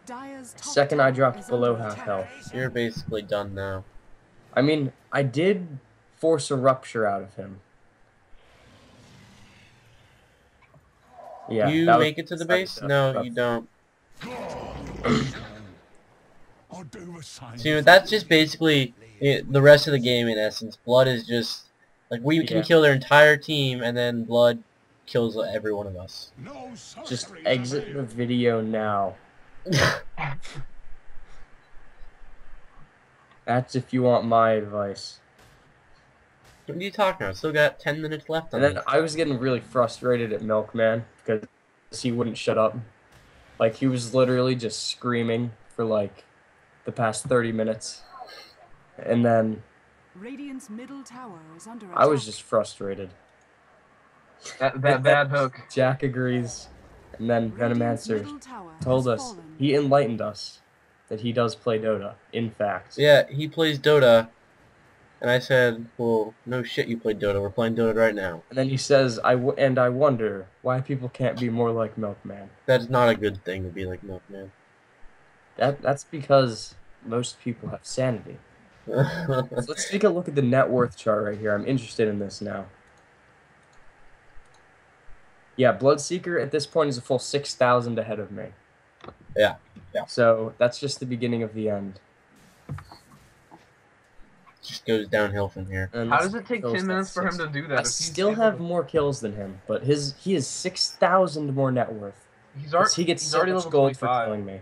Dire's top Second I tower dropped is below under half attack. health. You're basically done now. I mean, I did force a rupture out of him. Yeah. You that was make it to the decided base? to No, rupture. you don't. I'll do the same. So that's just basically the rest of the game in essence. Blood is just Like, we can Yeah. kill their entire team, and then Blood kills every one of us. No Just sorcery exit here. the video now. That's if you want my advice. What are you talking about? Still got 10 minutes left on And then this. I was getting really frustrated at Milkman because he wouldn't shut up. Like, he was literally just screaming for, like, the past 30 minutes. And then Radiant's middle tower is under attack. I was just frustrated. That bad hook. Jack agrees. And then Radiant's Venomancer middle tower told has us, fallen. he enlightened us, that he does play Dota, in fact. Yeah, he plays Dota, and I said, well, no shit you played Dota. We're playing Dota right now. And then he says, I wonder why people can't be more like Milkman. That's not a good thing to be like Milkman. That's because most people have sanity. So let's take a look at the net worth chart right here. I'm interested in this now. Yeah, Bloodseeker at this point is a full 6,000 ahead of me. Yeah. So that's just the beginning of the end. Just goes downhill from here. And How this does it take kills 10 that minutes for him six- to do that? I if he's still able have to- more kills than him, but he is 6,000 more net worth. He's 'Cause already he gets he's so already much level gold for 25. killing me.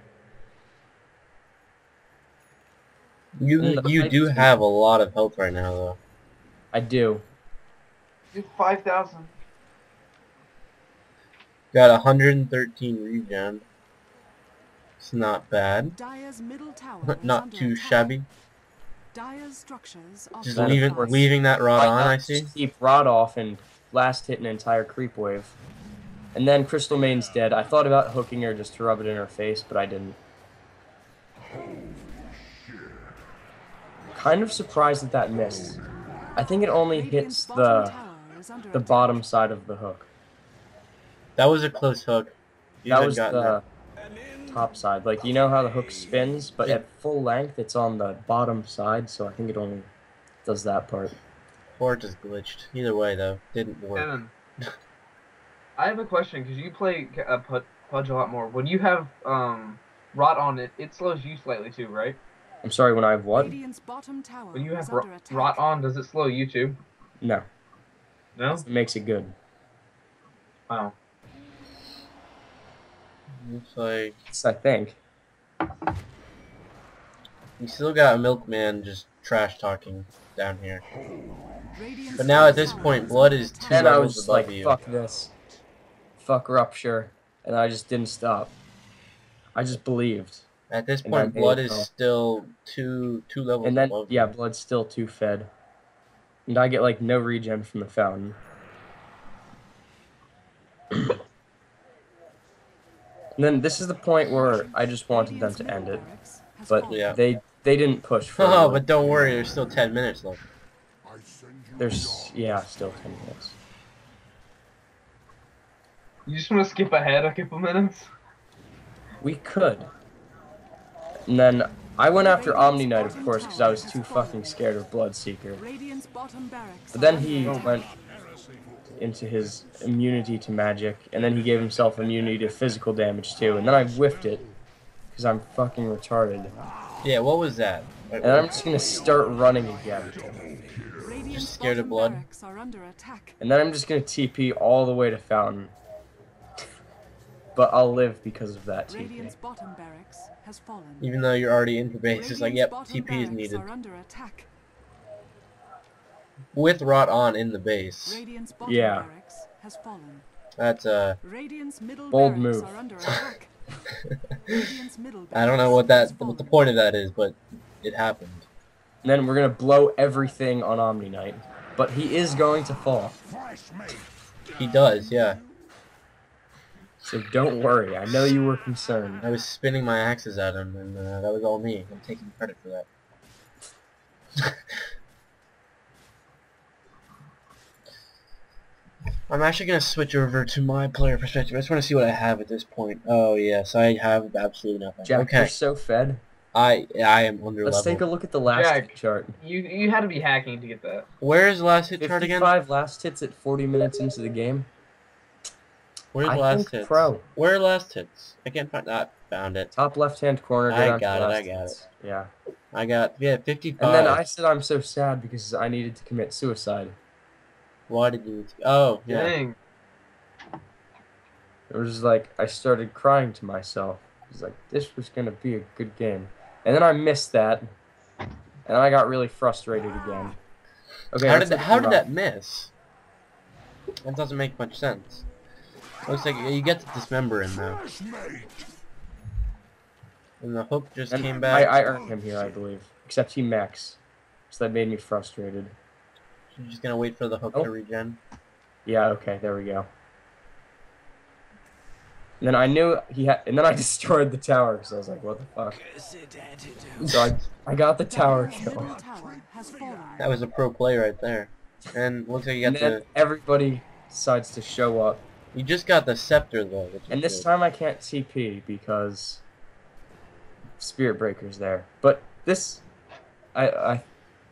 You Mm, you the do fight- have a lot of health right now, though. I do. Dude, 5,000. Got 113 regen. It's not bad. Dire's middle tower is Not under too attack. shabby. Dire's structures are Just Then, of leaving course, leaving that rod Why on, not I see. just keep Rod off and last hit an entire creep wave. And then Crystal Main's dead. I thought about hooking her just to rub it in her face, but I didn't. Kind of surprised that that missed. I think it only Radiant's hits bottom the tower is under attack. bottom side of the hook. That was a close hook. You That had was gotten the top side. Like, you know how the hook spins, but Yeah. at full length it's on the bottom side, so I think it only does that part. Or it just glitched. Either way, though, didn't work. Kevin, I have a question because you play Pudge a lot more. When you have Rot on it, it slows you slightly too, right? I'm sorry, when I have what? Radiant's bottom tower When you is have under attack. Rot on, does it slow you too? No. No? It makes it good. Wow. Looks like Yes, I think. we still got a milkman just trash talking down here. Radiant's But now at middle this tower point, is Blood under is attack. two And I levels was just above like, you. fuck this. Fuck Rupture. And I just didn't stop. I just believed. At this And I point, made Blood it is go. still two levels And then, above yeah, you. Blood's still too fed. And I get, like, no regen from the fountain. And then this is the point where I just wanted them Radiant's to end middle it. barracks has But fallen. Yeah. they didn't push for Oh, it. but don't worry, there's still 10 minutes left. I send you There's, yeah, still 10 minutes. You just want to skip ahead a couple minutes? We could. And then I went after Omni Knight, of course, because I was too fucking scared of Bloodseeker. Radiant's bottom barracks But then are he under attack. went into his immunity to magic, and then he gave himself immunity to physical damage too, and then I whiffed it, because I'm fucking retarded. Yeah, what was that? And I'm just gonna start running again. Radiant's Just scared of bottom blood? barracks are under attack. And then I'm just gonna TP all the way to Fountain. But I'll live because of that TP. Radiant's bottom barracks has fallen. Even though you're already into base, it's like, yep, Radiant's TP is bottom needed. barracks are under attack. With Rot on in the base. Radiant's bottom Yeah. barracks has fallen. That's, Radiant's middle Bold barracks move. are under attack. Radiant's middle I don't know barracks what has the fallen. point of that is, but it happened. And then we're gonna blow everything on Omni Knight. But he is going to fall. fresh meat. He does, yeah. So don't worry, I know you were concerned. I was spinning my axes at him, and that was all me. I'm taking credit for that. I'm actually going to switch over to my player perspective. I just want to see what I have at this point. Oh, yes, I have absolutely nothing. Jack, you're Okay, so fed. I am under Let's level. take a look at the last Jack. hit chart. You had to be hacking to get that. Where is the last hit chart again? 55 last hits at 40 minutes into the game. Where's the I last think hits? pro. Where are last hits? I can't find that. Found it. Top left-hand corner. go I down to got it, last I got hits. Yeah. I got, 55. And then I said I'm so sad because I needed to commit suicide. Why did you? Oh, yeah. Dang. It was just like I started crying to myself. It was like this was gonna be a good game, and then I missed that, and I got really frustrated again. Okay, How let's did look at how the did rock. that miss? That doesn't make much sense. Looks like you get to dismember him though, Fresh meat. and the hook just And came back. I earned him here, I believe. Except he mechs, so that made me frustrated. You're just gonna wait for the hook Oh. to regen. Yeah, okay, there we go. And then I knew he had, and then I destroyed the tower because I was like, what the fuck? So I got the tower Dire's kill. middle tower has fallen. That was a pro play right there. And looks like you And got then the. everybody decides to show up. You just got the scepter though. Which is And this good. time I can't TP because Spirit Breaker's there. But this,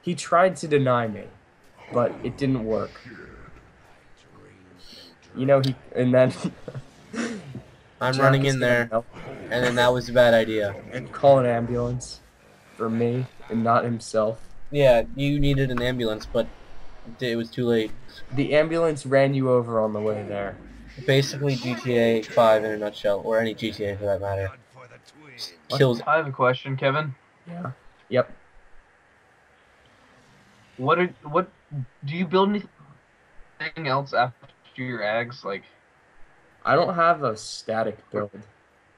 he tried to deny me, but it didn't work. You know, and then I'm Jack running is in gonna there, help and then that was a bad idea. and call an ambulance for me and not himself. Yeah, you needed an ambulance, but it was too late. The ambulance ran you over on the way there. Basically, GTA 5 in a nutshell, or any GTA for that matter. Kills. I have a question, Kevin. Yeah. Yep. What do you build anything else after your eggs? Like, I don't have a static build.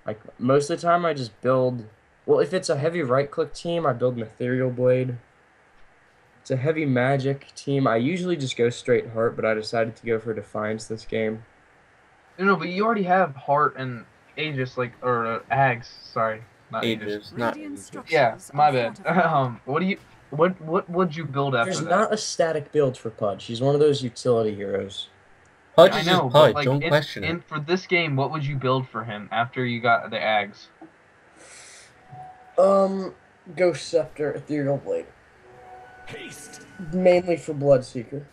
Like most of the time I just build, well, if it's a heavy right click team, I build an ethereal blade. It's a heavy magic team. I usually just go straight heart, but I decided to go for defiance this game. no, but you already have heart and Aegis, like, or Ags. Sorry, not Aegis. Ages, not. Radiant Ages. structures Yeah, my are bad. fortified. What would you build after There's that? not a static build for Pudge. He's one of those utility heroes. Pudge I is know, just but Pudge, like, don't question it. And for this game, what would you build for him after you got the Ags? Ghost Scepter, ethereal blade. Haste. Mainly for Bloodseeker.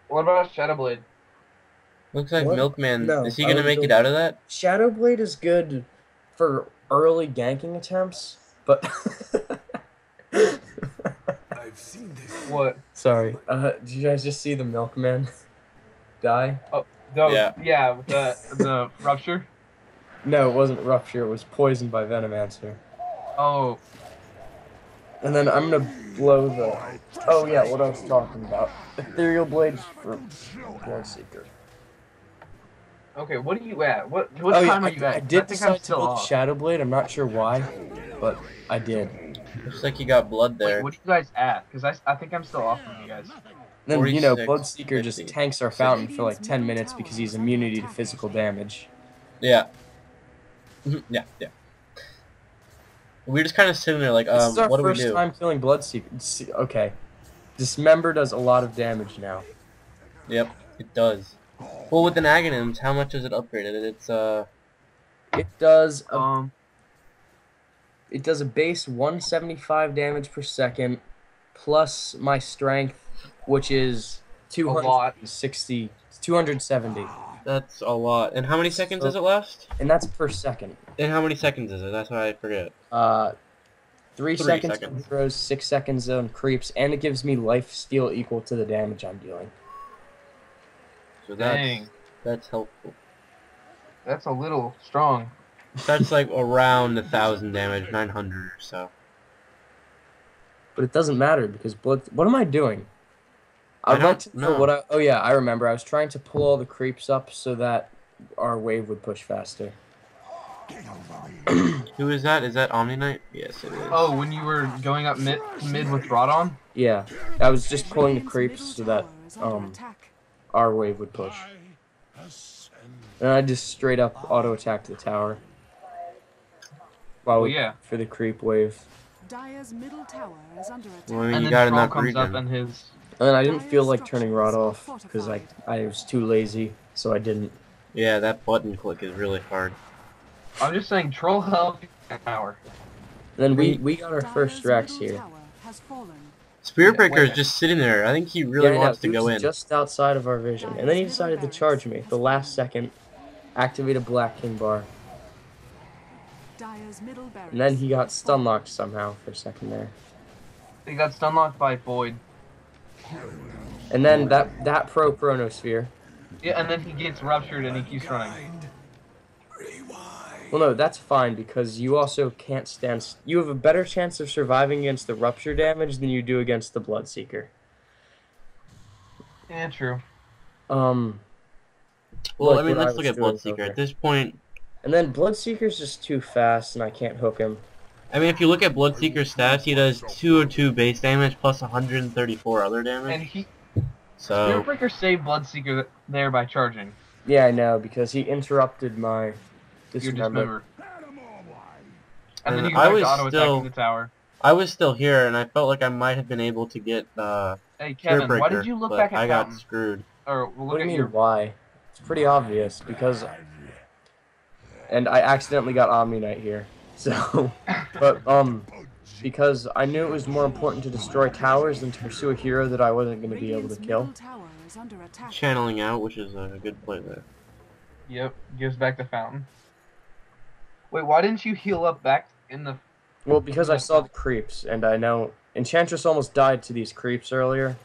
What about Shadowblade? Looks like What? Milkman. No, Is he I gonna would make build- it out of that? Shadow Blade is good for early ganking attempts, but I've seen this. What? sorry. Did you guys just see the Milkman die? Yeah, with the rupture. No, it wasn't Rupture. It was poisoned by Venomancer. Oh, And then I'm gonna blow the. Oh yeah, what I was talking about. Ethereal Blade for Bloodseeker. okay. What are you at? What Oh time yeah, are you at? I did think I'm decide to still build off. Shadow Blade. I'm not sure why, but I did. Looks like you got blood there. Wait, what are you guys at? Because I think I'm still off from you guys. Then, you know, 46, Bloodseeker just 50. tanks our fountain for like 10 minutes because he's immunity to physical damage. Yeah. Yeah, yeah. We're just kind of sitting there like, This is our what do we first do? time killing Bloodseeker. Okay. Dismember does a lot of damage now. Yep, it does. Well, with an Aghanims, how much is it upgraded? It's, It does a base 175 damage per second, plus my strength, which is lot. 270. that's a lot. And how many seconds does it last? And that's per second. And how many seconds is it? That's what I forget. 3 3 seconds on seconds. heroes, 6 seconds on creeps, and it gives me life steal equal to the damage I'm dealing. So Dang, that's helpful. that's a little strong. That's like around 1,000 damage, 900 or so. But it doesn't matter because blood. What am I doing? I I'd like don't to know know. what I. Oh yeah, I remember. I was trying to pull all the creeps up so that our wave would push faster. Who is that? Is that Omni Knight? Yes, it is. Oh, when you were going up mid with Rodon? Yeah, I was just pulling the creeps so that our wave would push, and I just straight up auto attacked the tower. While we yeah. for the creep wave. Dire's middle tower is under attack. Well, I mean, And you then got Troll enough comes up regen. and his. And then I didn't feel like turning Rod off because I was too lazy, so I didn't. Yeah, that button click is really hard. I'm just saying, Troll help an hour. And then we got our first Rex here. Spirit Breaker is wait. just sitting there. I think he really I know, wants to he go was in. just outside of our vision, and then he decided to charge me. The last second, activate a Black King bar, and then he got stun locked somehow for a second there. He got stun locked by Void. And then that pro chronosphere. Yeah, and then he gets ruptured and he keeps running. Well, no, that's fine because you also can't stand. You have a better chance of surviving against the rupture damage than you do against the Bloodseeker. Yeah, true. Well, like I mean, what let's I look was at doing Bloodseeker. earlier. At this point, And then Bloodseeker's just too fast, and I can't hook him. I mean, if you look at Bloodseeker's stats, he does 202 base damage plus 134 other damage. And he So Spirit Breaker saved Bloodseeker there by charging. Yeah, I know because he interrupted my Your dismember. dismember. And then you I go was back to auto still- attacking the tower. I was still here, and I felt like I might have been able to get Hey Spirit Kevin, Breaker, why did you look but back at I got Fountain? screwed. Or we'll What look do you at mean your why? It's pretty obvious because, and I accidentally got Omni Knight here. So, but because I knew it was more important to destroy towers than to pursue a hero that I wasn't going to be able to Radiant's kill. middle tower is under attack. Channeling out, which is a good play there. Yep, gives back to Fountain. Wait, why didn't you heal up back in the... Well, because I saw the creeps, and I know Enchantress almost died to these creeps earlier.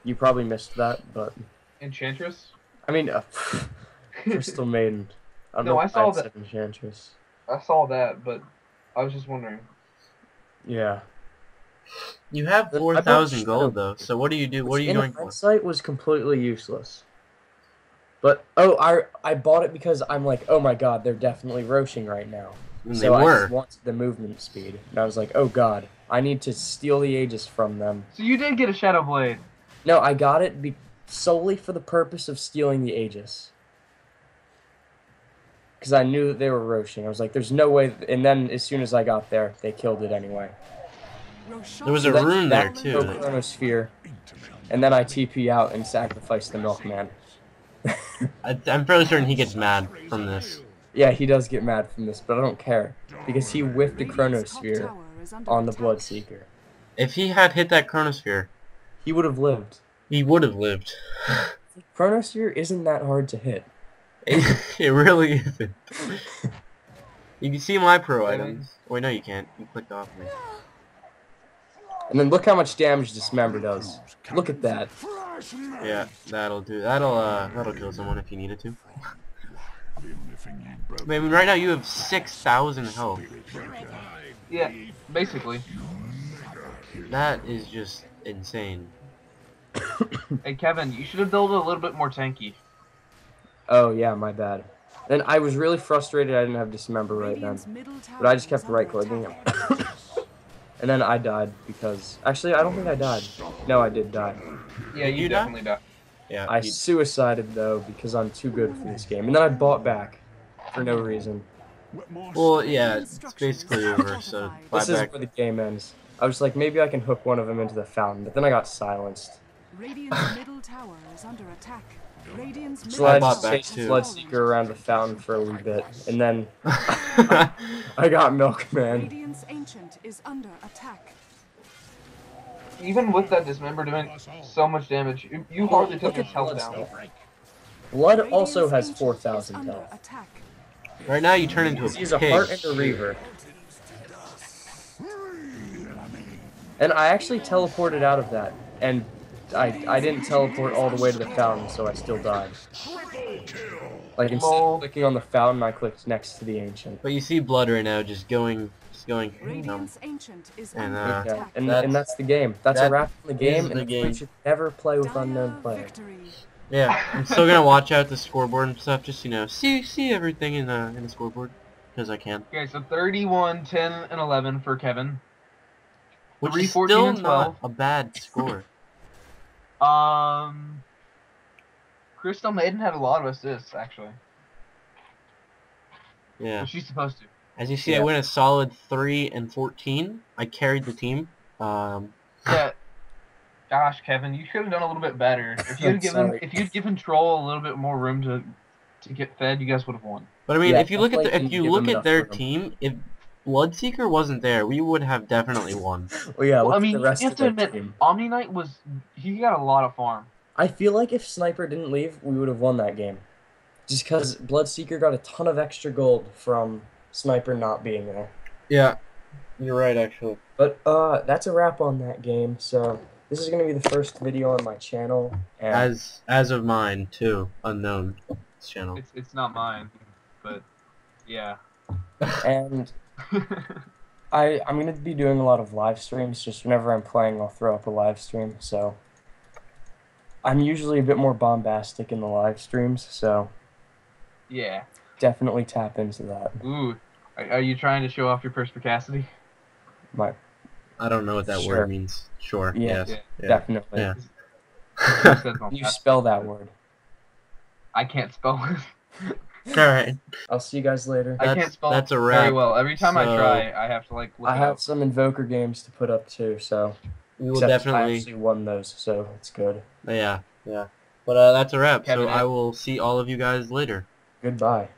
You probably missed that, but Enchantress? I mean, Crystal Maiden. I don't No, know I why saw said that. Enchantress. I saw that, but I was just wondering. Yeah. You have Then I 4,000 bought gold Shadow though, so what do you do? What are Which you in going for? hindsight was completely useless. But I bought it because I'm like, oh my god, they're definitely roaching right now. And So they I were. just wanted the movement speed, and I was like, oh god, I need to steal the Aegis from them. So you did get a Shadow Blade. No, I got it solely for the purpose of stealing the Aegis. Because I knew that they were roaching. I was like, there's no way. And then as soon as I got there, they killed it anyway. There was a Then rune there that too. broke Chronosphere, and then I TP out and sacrifice the Milkman. I'm fairly certain he gets mad from this. Yeah, he does get mad from this, but I don't care. Because he whiffed the Radiant's top Chronosphere tower is under on the attack. Bloodseeker. If he had hit that Chronosphere, He would have lived. he would have lived. Chronosphere isn't that hard to hit. It really isn't. You can see my pro Yeah. items. Wait, no you can't. You clicked off me. And then look how much damage Dismember does. Look at that. Yeah, that'll do. That'll kill someone if you needed to. I mean, right now you have 6,000 health. Yeah, basically. That is just insane. Hey Kevin, you should have built it a little bit more tanky. Oh yeah, my bad. Then I was really frustrated I didn't have Dismember right then. Radiant's middle tower But I just is kept under right-clicking him. attack. And then I died because... Actually, I don't think I died. No, I did die. Yeah, you You die? definitely die. Yeah. I suicided, though, because I'm too good for this game. And then I bought back. For no reason. Well, yeah, it's basically over, so buy This is back. where the game ends. I was like, maybe I can hook one of them into the fountain, but then I got silenced. Radiant's middle tower is under attack. Radiant's So middle I bought just back chased too. Bloodseeker around the fountain for a wee bit, and then I got Milkman. Radiant's ancient is under attack. Even with that Dismember doing so much damage, you hardly took his health down. Blood also Radiant's has ancient 4,000 is under health. attack. Right now you turn into a He's a pig. heart and a reaver. And I actually teleported out of that, and I didn't teleport all the way to the fountain, so I still died. Like instead of clicking on the fountain, I clicked next to the ancient. But you see blood right now just going. Radiant's ancient is And, under uh, Yeah, attack. and that's the game. That's a that wrap on the game, is and the we game. should never play with Dire unknown player. victory. Yeah, I'm still gonna watch out the scoreboard and stuff, just see everything in the scoreboard, because I can. Okay, so 31, 10, and 11 for Kevin. Which 3, is 14, still and 12. not a bad score. Crystal Maiden had a lot of assists, actually. Yeah. But she's supposed to. As you see, I Yeah. went a solid 3 and 14. I carried the team. Yeah. Gosh, Kevin, you should have done a little bit better. If I'm sorry. you'd given Troll a little bit more room to get fed, you guys would have won. But I mean, Yeah, if you look at definitely if you didn't look give him at their enough room. team, if Bloodseeker wasn't there, we would have definitely won. Well, yeah, Well, look I mean, at the rest you have of to their admit, team. Omni Knight he got a lot of farm. I feel like if Sniper didn't leave, we would have won that game. Just because Bloodseeker got a ton of extra gold from Sniper not being there. Yeah, you're right, actually. But that's a wrap on that game. So This is gonna be the first video on my channel, and As of mine too, unknown channel. It's not mine, but yeah. and I'm gonna be doing a lot of live streams. Just whenever I'm playing, I'll throw up a live stream. So I'm usually a bit more bombastic in the live streams. So Yeah. definitely tap into that. Ooh. Are you trying to show off your perspicacity? My I don't know what that Sure. word means. Sure. Yeah. Yes. Yeah. definitely. Yeah. You said You bombastic. spell that word. I can't spell it. Alright. I'll see you guys later. I can't spell that's a very wrap. well. Every time I So- try, I have to like look I it have up. some Invoker games to put up too, so We will except I definitely actually won those, so it's good. yeah. But that's a wrap. Kevin, So I will see all of you guys later. Goodbye.